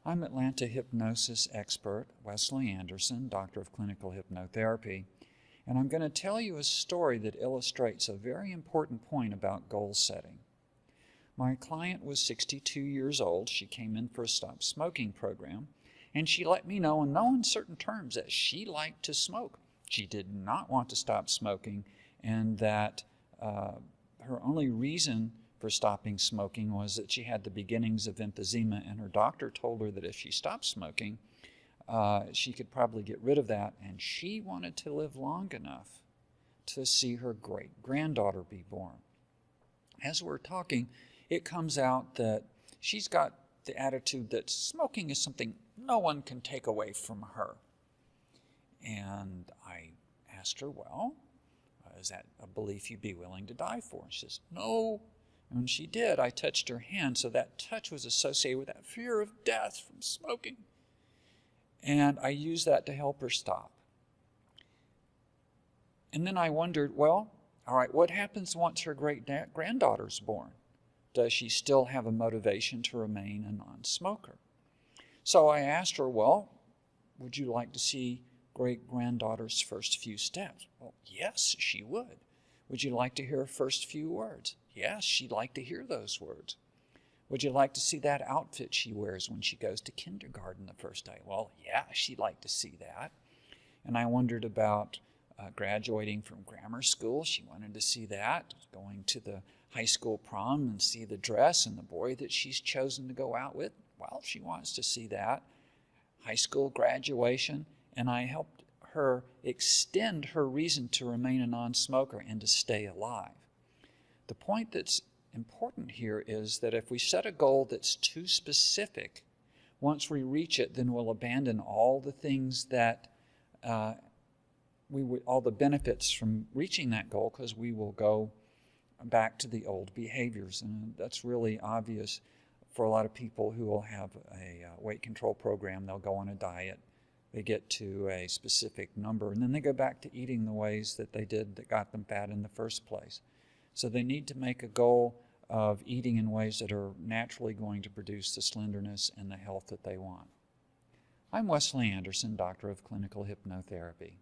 I'm Atlanta hypnosis expert Wesley Anderson, Doctor of Clinical Hypnotherapy, and I'm going to tell you a story that illustrates a very important point about goal setting. My client was 62 years old. She came in for a stop smoking program, and she let me know in no uncertain terms that she liked to smoke. She did not want to stop smoking, and that her only reason for stopping smoking was that she had the beginnings of emphysema, and her doctor told her that if she stopped smoking, she could probably get rid of that, and she wanted to live long enough to see her great-granddaughter be born. As we're talking, it comes out that she's got the attitude that smoking is something no one can take away from her. And I asked her, well, is that a belief you'd be willing to die for? And she says, no. And when she did, I touched her hand, so that touch was associated with that fear of death from smoking. And I used that to help her stop. And then I wondered, well, all right, what happens once her great-granddaughter's born? Does she still have a motivation to remain a non-smoker? So I asked her, well, would you like to see great-granddaughter's first few steps? Well, yes, she would. Would you like to hear her first few words? Yes, she'd like to hear those words. Would you like to see that outfit she wears when she goes to kindergarten the first day? Well, yeah, she'd like to see that. And I wondered about graduating from grammar school. She wanted to see that. Going to the high school prom and see the dress and the boy that she's chosen to go out with. Well, she wants to see that. High school graduation. And I helped her extend her reason to remain a non-smoker and to stay alive. The point that's important here is that if we set a goal that's too specific, once we reach it, then we'll abandon all the things that all the benefits from reaching that goal, because we will go back to the old behaviors. And that's really obvious for a lot of people who will have a weight control program. They'll go on a diet. They get to a specific number, and then they go back to eating the ways that they did that got them fat in the first place. So they need to make a goal of eating in ways that are naturally going to produce the slenderness and the health that they want. I'm Wesley Anderson, Doctor of Clinical Hypnotherapy.